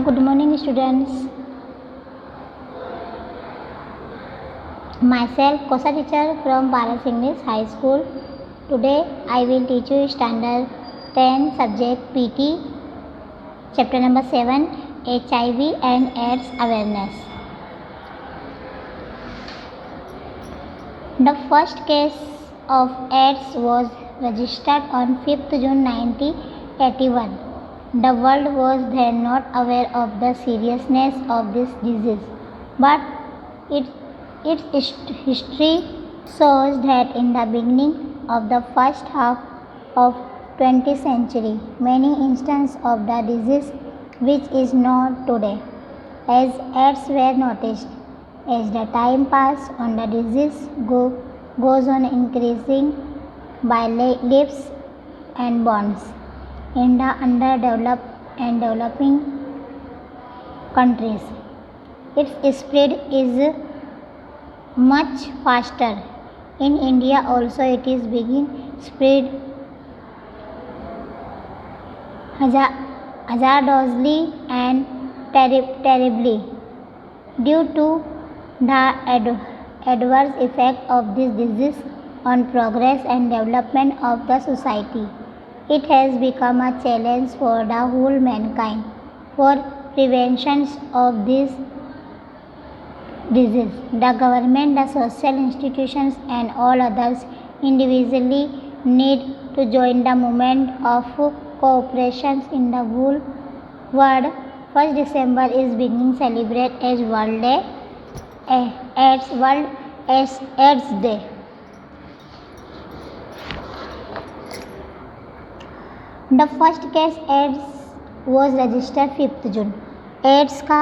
Good morning, students. Myself, Kosa teacher from Paras English High School. Today, I will teach you Standard 10 subject PT, chapter number 7, HIV and AIDS awareness. The first case of AIDS was registered on 5th June 1981. The world was then not aware of the seriousness of this disease, but its history shows that in the beginning of the first half of 20th century, many instances of the disease which is known today as AIDS were noticed. As the time passes on, the disease goes on increasing by leaps and bounds in the underdeveloped and developing countries. Its spread is much faster. In India also it is begin spread hazardously and terribly due to the adverse effect of this disease on progress and development of the society. It has become a challenge for the whole mankind for prevention of this disease. The government, the social institutions and all others individually need to join the movement of cooperation in the whole world. 1st December is being celebrated as World AIDS Day. The first case AIDS was registered 5th June. AIDS का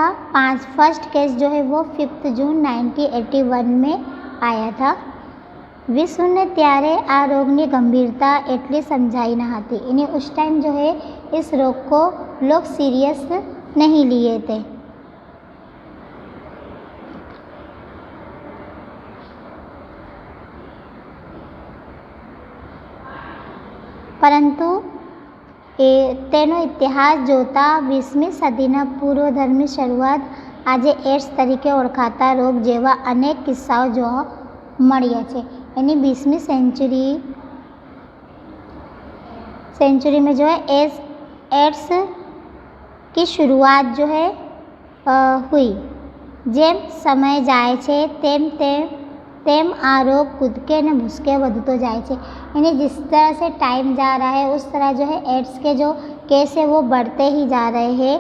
first case जो है वो 5 जून 1981 में आया था. विश्व ने ત્યારે આ રોગની ગંભીરતા એટલી સમજાઈ ન હતી. એની उस टाइम जो है इस रोग को लोग सीरियस नहीं लिए थे. પરંતુ તેનો ઇતિહાસ જોતા 20મી સદીના પૂર્વધર્મની શરૂઆત આજે એડ્સ તરીકે ઓળખાતા રોગ જેવા અનેક કિસ્સાઓ જોવા મળ્યા છે. એની 20મી सेंचुरी में जो है एड्स की शुरुआत जो है हुई. જેમ समय जाए છે तेम आ रोग कूदके न भूसके વધતો જાય છે. यानी जिस तरह से टाइम जा रहा है उस तरह जो है एड्स के जो केस है वो बढ़ते ही जा रहे हैं.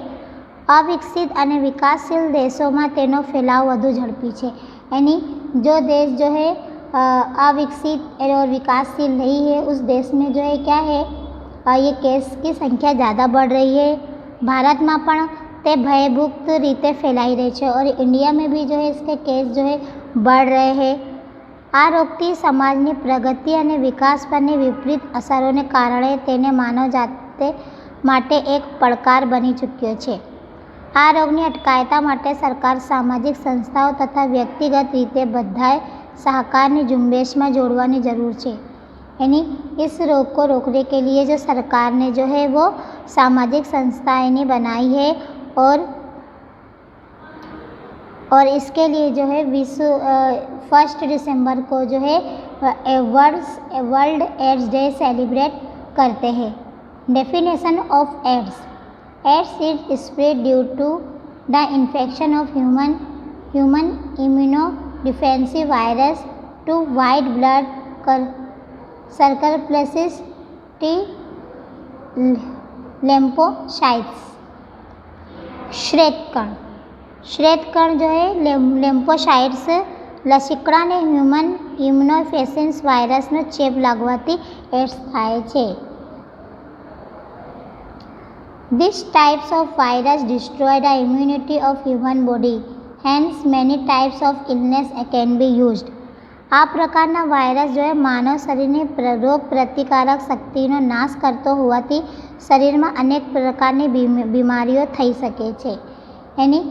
अविकसित અને વિકાસશીલ દેશોમાં તેનો ફેલાવ વધુ ઝડપી છે. यानी जो देश जो है अविकसित और विकासशील नहीं है उस देश में जो है क्या है ये केस की संख्या ज़्यादा बढ़ रही है. भारत में પણ તે ભયભૂત રીતે ફેલાઈ રહી છે और इंडिया में भी जो है इसके केस जो है बढ़ रहे हैं. આ રોગથી સમાજની પ્રગતિ અને વિકાસ પરની વિપરીત અસરોને કારણે તેને માનવજાત માટે એક પડકાર બની ચૂક્યો છે. આ રોગની અટકાયતા માટે સરકાર, સામાજિક સંસ્થાઓ તથા વ્યક્તિગત રીતે બધાએ સહકારની ઝુંબેશમાં જોડવાની જરૂર છે. यानी इस रोग को रोकने के लिए जो सरकार ने जो है वो सामाजिक संस्थाएं बनाई है और इसके लिए जो है 1 दिसंबर को जो है वर्ल्ड एड्स डे सेलिब्रेट करते हैं. Definition of AIDS. AIDS is spread due to the infection of human immunodeficiency virus to white blood सर्कलप्लेसिस टी लेम्फोसाइट्स. श्वेतकण जो है લેમ્ફોસાઇટ્સ લસિકડાને હ્યુમન ઇમ્યુનોડેફિશિયન્સી વાયરસનો ચેપ લાગવાથી એડ્સ થાય છે. These types of virus destroy the immunity of human body. Hence many types of illness can be used. આ પ્રકારના વાયરસ जो है માનવ શરીરની રોગ પ્રતિકારક શક્તિનો નાશ કરતો હોવાથી શરીરમાં અનેક પ્રકારની બીમારીઓ થઈ શકે છે. यानी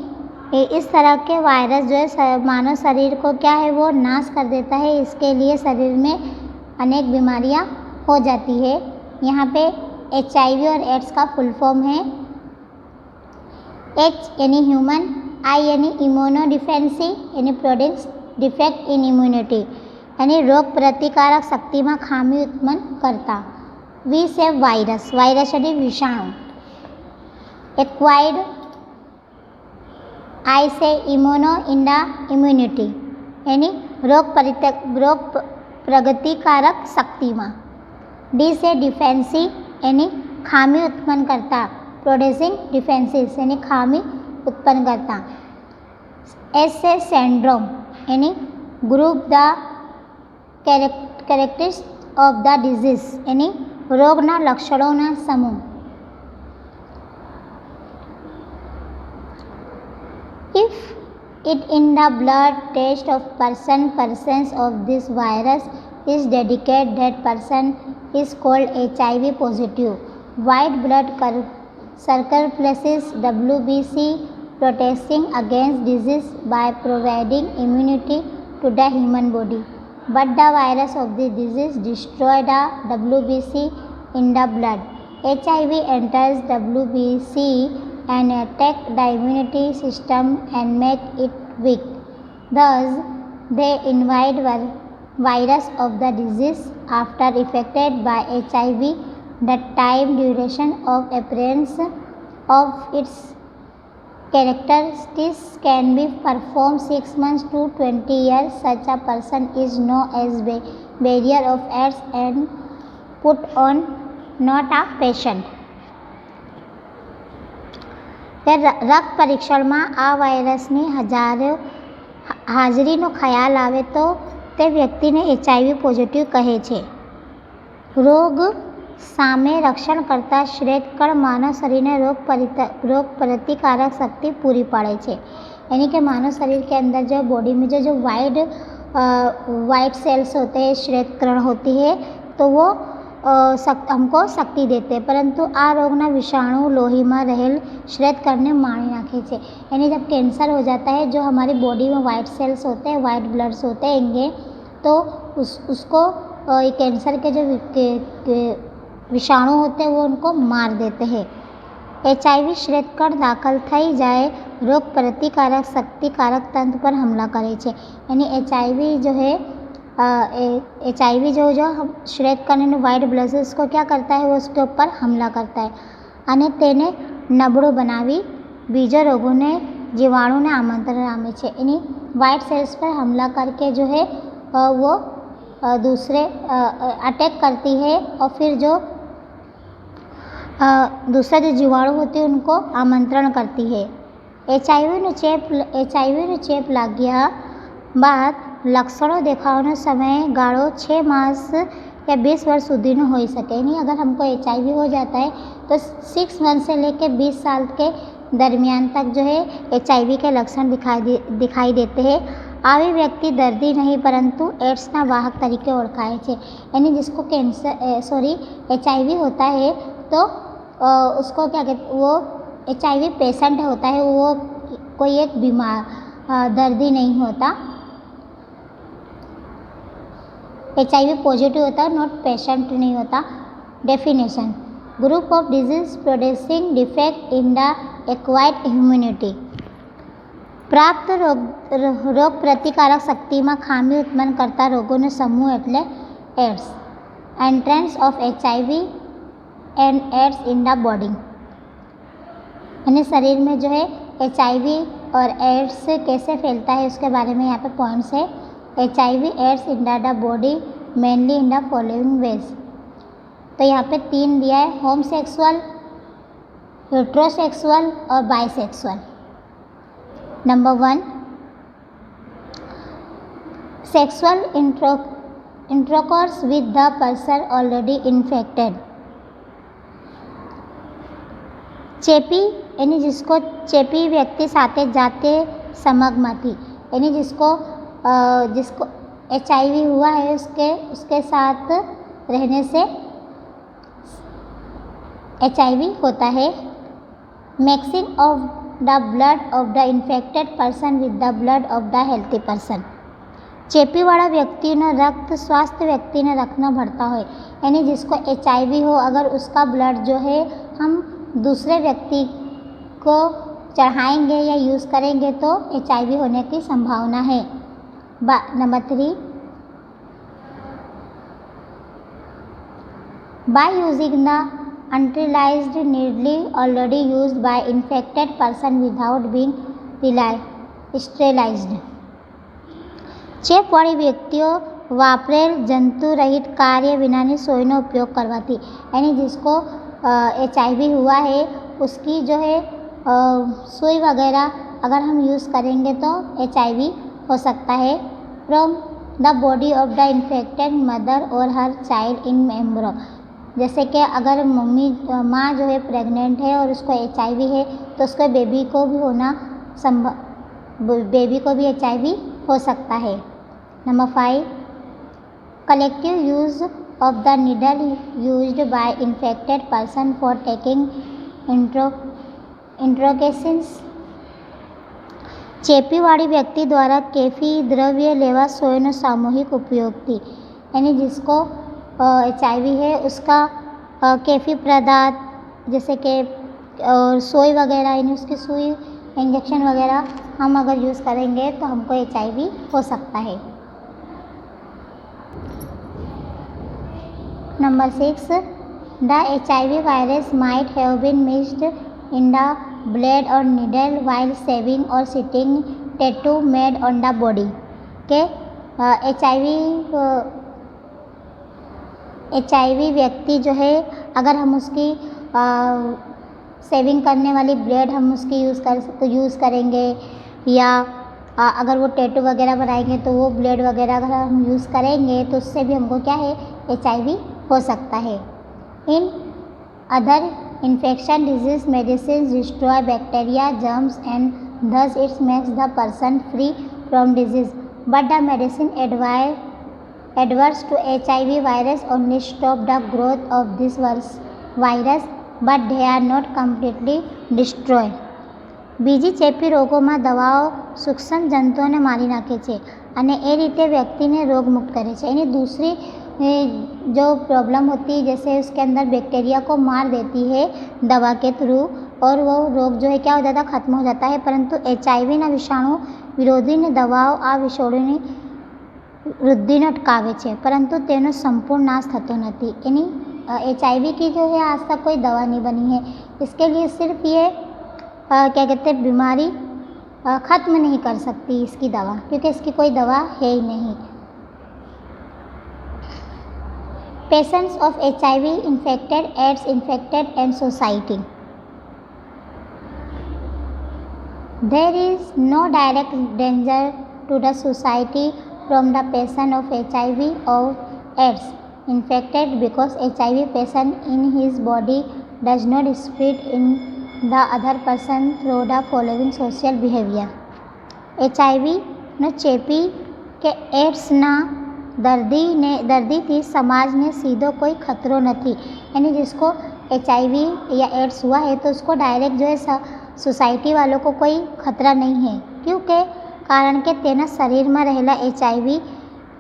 इस तरह के वायरस जो है मानव शरीर को क्या है वो नाश कर देता है. इसके लिए शरीर में अनेक बीमारियां हो जाती है. यहाँ पे HIV और एड्स का फुल फॉर्म है H यानी ह्यूमन, I यानी इम्यूनोडिफेंसी यानी प्रोड्यूस डिफेक्ट इन इम्यूनिटी यानी रोग प्रतिकारक शक्ति में खामी उत्पन्न करता। V से वायरस, वायरस यानी विषाणु। एक्वायर्ड, I से इम्यूनो इंडा इम्यूनिटी यानी रोग प्रगतिकारक शक्ति में। D से डिफेंसी यानी खामी उत्पन्न करता, प्रोड्यूसिंग डिफेंसिस यानी खामी उत्पन्न करता। S से सिंड्रोम यानी group the characteristics of the disease यानी रोगना लक्षणोना समूह। If it in the blood test of presence of this virus is dedicated, that person is called HIV positive. White blood surpasses WBC, protecting against disease by providing immunity to the human body. But the virus of the disease destroys the WBC in the blood. HIV enters WBC and attack the immunity system and make it weak. Thus, they invite virus of the disease after affected by HIV. The time duration of appearance of its characteristics can be performed 6 months to 20 years. Such a person is known as barrier of AIDS and put on not a patient. રક્ત પરીક્ષણમાં આ વાયરસની હાજરીનો ખ્યાલ આવે તો તે વ્યક્તિને HIV positive કહે છે। રોગ સામે રક્ષણ કરતા શ્વેતકણ માનવ શરીરને रोग प्रतिकारक शक्ति पूरी पाड़े છે। यानी कि मानव शरीर के अंदर जो बॉडी में जो वाइट सेल्स होते हैं, श्वेतकण होती है, तो वो हमको शक्ति देते हैं, परंतु आ रोगना विषाणु लोही में रहेल श्वेतकण ने मारी नाखे छे। यानी जब कैंसर हो जाता है, जो हमारी बॉडी में वाइट सेल्स होते हैं, वाइट ब्लड्स होते हैं, तो उसको कैंसर के जो विषाणु होते हैं वो उनको मार देते हैं। HIV श्वेतकण दाखल थई जाए रोग प्रतिकारक शक्तिकारक तंत्र पर हमला करे छे। यानी HIV जो है HIV जो हम श्वेतकण वाइट ब्लड सेल्स को क्या करता है, वो उसके ऊपर हमला करता है અને તેને નબળું બનાવી બીજા રોગોને જીવાણુને આમંત્રણ આપે છે। એની वाइट सेल्स पर हमला करके जो है वो दूसरे अटैक करती है और फिर जो दूसरे जो जीवाणु होते हैं उनको आमंत्रण करती है। HIV चेप लाग्या बाद लक्षणों देखाવાનો समय गाળો 6 मास या 20 वर्ष सुधीनो होई सके। नहीं, अगर हमको HIV हो जाता है तो 6 मंथ से लेकर 20 साल के दरमियान तक जो है HIV के लक्षण दिखाई देते हैं। આવી व्यक्ति दर्दी नहीं परंतु एड्सना वाहक तरीके ओळखाय छे। यानी जिसको HIV होता है तो उसको क्या कहते, वो HIV पेशेंट होता है, वो कोई एक बीमार दर्दी नहीं होता। HIV पॉजिटिव होता है, नॉट पेशेंट नहीं होता। Definition: group of disease producing defect in the acquired immunity. प्राप्त रोग प्रतिकारक शक्ति में खामी उत्पन्न करता रोगों समूह एटले AIDS. Entrance of HIV and AIDS in the body. यानी शरीर में जो है HIV और एड्स कैसे फैलता है उसके बारे में यहाँ पे पॉइंट्स है। HIV AIDS in the body mainly in the following ways. तो यहाँ पे 3 दिया है: होमसेक्सुअल, हेटेरोसेक्सुअल और bisexual. Number 1, sexual intercourse with the person already infected. चेपी यानी जिसको चेपी व्यक्ति साथे जाते समगमाथी, यानी जिसको HIV हुआ है उसके साथ रहने से HIV होता है। Mixing of the blood of the infected person with the blood of the healthy person. चेपीवाला व्यक्तिनो रक्त स्वास्थ्य व्यक्ति ने रखना भरता हो, यानी जिसको HIV हो, अगर उसका ब्लड जो है हम दूसरे व्यक्ति को चढ़ाएंगे या यूज़ करेंगे तो HIV होने की संभावना है। Number 3, by using the unsterilized needle already used by infected person without being sterilized. ચેપવાળી વ્યક્તિઓ વાપરેલ जंतु-रहित कार्य વિનાની સોયનો उपयोग करवाती, यानी जिसको HIV हुआ है उसकी जो है सुई वगैरह अगर हम यूज़ करेंगे तो HIV हो सकता है from the body of the infected mother और हर चाइल्ड इन एम्ब्रो। जैसे कि अगर माँ जो है प्रेग्नेंट है और उसको HIV है तो उसके बेबी को भी HIV हो सकता है। Number 5, collective use of the needle used by infected person for taking intoxications. ચેપીવાળી व्यक्ति द्वारा कैफी द्रव्य लेवा सोयनो सामूहिक उपयोग थी, यानी जिसको HIV है उसका कैफी पदार्थ जैसे कि सोई वगैरह, यानी उसकी सुई इंजेक्शन वगैरह हम अगर यूज़ करेंगे तो हमको HIV हो सकता है। Number 6, the HIV virus might have been mixed in the blood और नीडल वाइल सेविंग और sitting tattoo made on the body. के HIV व्यक्ति जो है अगर हम उसकी सेविंग करने वाली ब्लेड हम उसकी यूज़ करेंगे या अगर वो टैटू वगैरह बनाएंगे तो वो ब्लेड वगैरह अगर हम यूज़ करेंगे तो उससे भी हमको क्या है HIV हो सकता है। In other infection disease medicine destroy bacteria germs and thus it makes the person free from disease, but the medicine adverse to HIV virus only stop the growth of this virus, but they are not completely destroy. બીજી ચેપી રોગોમાં દવાઓ સૂક્ષ્મ જંતુઓને મારી નાખે છે અને એ રીતે વ્યક્તિને રોગમુક્ત કરે છે। એની दूसरी जो प्रॉब्लम होती है जैसे उसके अंदर बैक्टीरिया को मार देती है दवा के थ्रू और वो रोग जो है क्या हो जाता है, ख़त्म हो जाता है। परंतु HIV ના વિષાણુ વિરોધીની દવાઓ આ વિષાણુની વૃદ્ધિને અટકાવે છે પરંતુ તેનો સંપૂર્ણ નાશ થતો નથી। એની HIV की जो है आज तक कोई दवा नहीं बनी है। इसके लिए सिर्फ ये क्या कहते हैं बीमारी ख़त्म नहीं कर सकती इसकी दवा, क्योंकि इसकी कोई दवा है ही नहीं। Patients of HIV infected, AIDS infected and society. There is no direct danger to the society from the patient of HIV or AIDS infected because HIV patient in his body does not spread in the other person through the following social behavior. HIV નો ચેપી કે એડ્સના દર્દીથી સમાજને सीधो कोई खतरो नहीं, यानी जिसको HIV या एड्स हुआ है तो उसको डायरेक्ट जो है सोसाइटी वालों को कोई खतरा नहीं है, क्योंकि कारण के तेना शरीर में रहेला HIV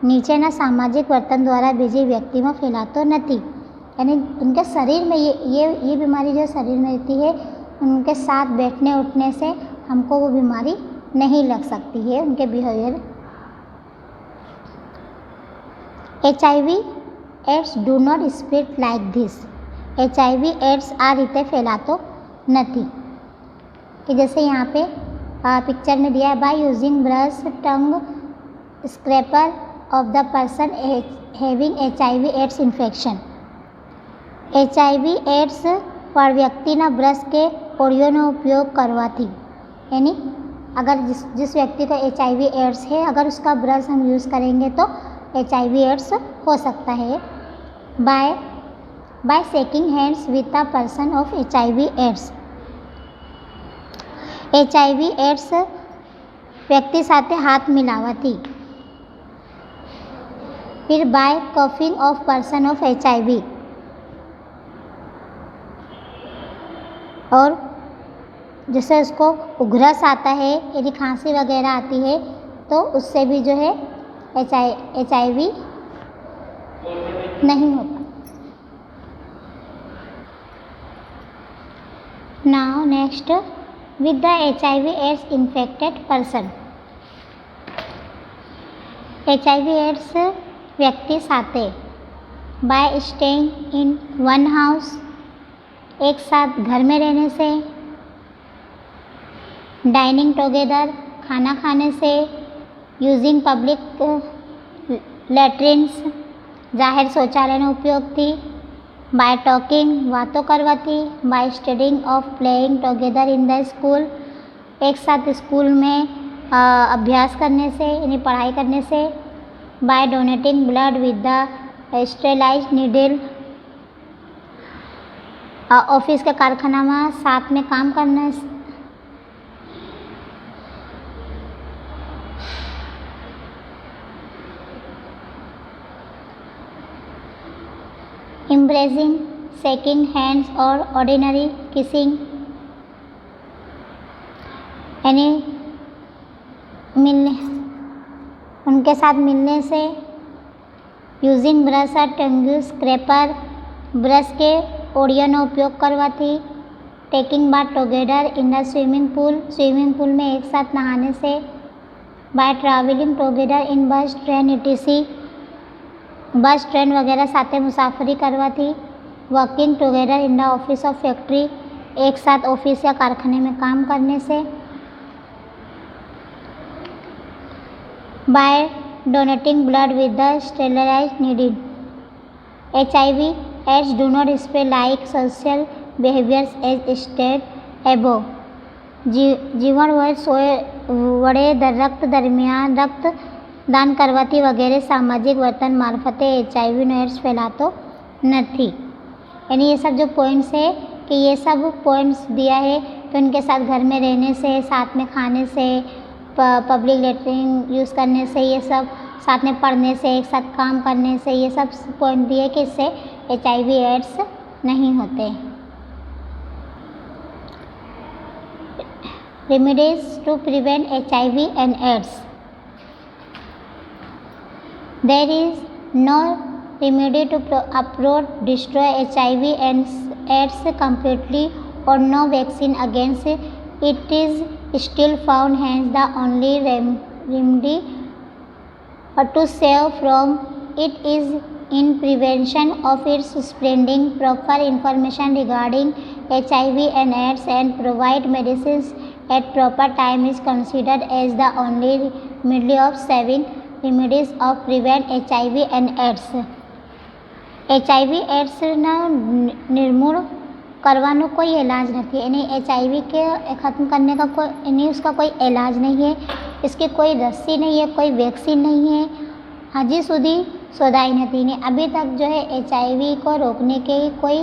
नीचेना सामाजिक वर्तन द्वारा बीजी व्यक्ति में फैलातो नहीं। यानी उनके शरीर में ये बीमारी जो शरीर में रहती है उनके साथ बैठने उठने से हमको वो बीमारी नहीं लग सकती है। उनके behaviour HIV AIDS do not spread like this. HIV AIDS आ रीते फैलातो नहीं कि जैसे यहाँ पे पिक्चर में दिया है, by using brush tongue scraper of the person having HIV AIDS infection. HIV AIDS पर व्यक्तिना ब्रश के पोड़ियों उपयोग करवाथी, यानी अगर जिस व्यक्ति को HIV एड्स है अगर उसका ब्रश हम यूज़ करेंगे तो HIV एड्स हो सकता है। By shaking hands with a person of HIV AIDS. HIV AIDS व्यक्ति साथे हाथ मिलावाथी। फिर by coughing of person of HIV, और जैसे उसको उघरस आता है यदि खांसी वगैरह आती है तो उससे भी जो है HIV नहीं होता। Now next with the HIV/AIDS infected person. HIV/AIDS व्यक्ति साथे by staying in one house, एक साथ घर में रहने से, डाइनिंग टुगेदर, खाना खाने से, यूजिंग पब्लिक लैट्रिन्स, जाहिर शौचालय में उपयोग थी, बाय टॉकिंग, बातों करवाती, by studying of playing together in the school, एक साथ स्कूल में अभ्यास करने से यानी पढ़ाई करने से, by donating blood with the sterilized needle, office के कारखाना में साथ में काम करने से, embracing, shaking hands और ordinary kissing, यानी मिलने उनके साथ मिलने से, यूजिंग ब्रश और टंग स्क्रैपर, ब्रश के ओरियन उपयोग करवाती, taking bath together in the swimming pool में एक साथ नहाने से, bye travelling together in bus train etc, bus train वगैरह साथ मुसाफरी करवाती, working together in the office of factory, एक साथ ऑफिस या कारखाने में काम करने से, by donating blood with the sterilised needle. HIV/AIDS do not spread like social behaviours as state above. जीवन व सोए वड़े रक्त दरमियान रक्त दान करवाती वगैरह सामाजिक वर्तन मार्फते HIV/AIDS फैलातो नहीं। यानी ये सब जो पॉइंट्स है कि ये सब पॉइंट्स दिया है कि उनके साथ घर में रहने से, साथ में खाने से, पब्लिक लेटरिन यूज़ करने से, ये सब साथ में पढ़ने से, एक साथ काम करने से, ये सब पॉइंट दिए कि इससे HIV/AIDS नहीं होते। Remedies to prevent HIV/AIDS। There is no remedy to uproot, destroy HIV/AIDS completely, or no vaccine against it. It is still found, hence the only remedy to save from it is in prevention of its spreading. Proper information regarding HIV/AIDS and provide medicines at proper time is considered as the only remedy of saving remedies of prevent HIV/AIDS। HIV/AIDS ના निर्मूल करवानो कोई इलाज नहीं, यानी HIV के ख़त्म करने का कोई यानी उसका कोई इलाज नहीं है, इसकी कोई रस्सी नहीं है, कोई वैक्सीन नहीं है, हजी सुधी शोधाई नहीं ने अभी तक जो है HIV को रोकने के कोई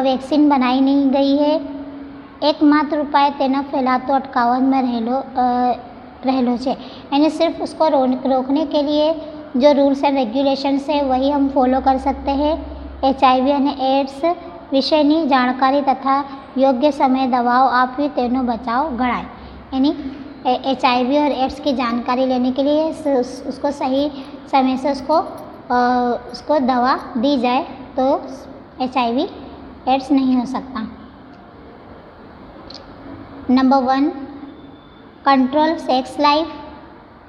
वैक्सीन बनाई नहीं गई है। एकमात्र उपाय तेना फैलातो अटकावत में रहेलो છે, यानी सिर्फ उसको रोकने के लिए जो रूल्स एंड रेग्युलेशंस है वही हम फॉलो कर सकते हैं। HIV/AIDS विषयनी जानकारी तथा योग्य समय दवाओं आपवी तेनो बचाव गणाय। यानी HIV और AIDS की जानकारी लेने के लिए उसको सही समय से उसको दवा दी जाए तो HIV/AIDS नहीं हो सकता। Number 1 control sex life,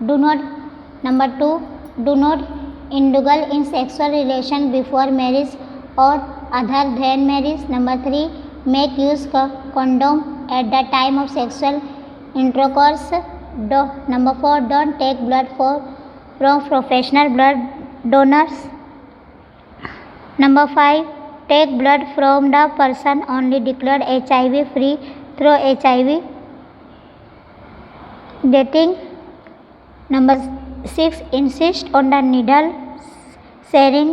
do not number 2 do not indulge in sexual relation before marriage or other than marriage. Number 3 make use condom at the time of sexual intercourse. Number 4 don't take blood from professional blood donors. Number 5 take blood from the person only declared HIV free through HIV dating. Number 6 insist on the needle sharing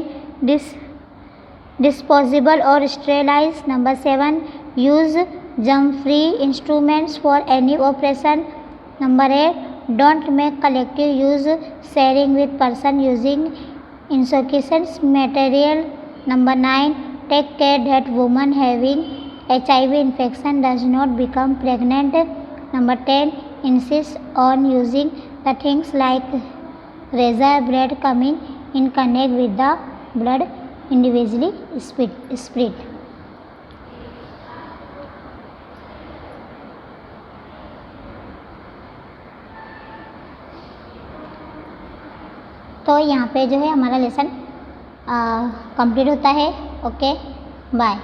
disposable or sterilized. Number 7 use germ free instruments for any operation. Number 8 don't make collective use sharing with person using insufficient material. Number 9 take care that woman having HIV infection does not become pregnant. Number 10 insist on using the things like razor blade coming in contact with the blood individually split. तो यहाँ पे जो है हमारा lesson complete होता है। Okay bye.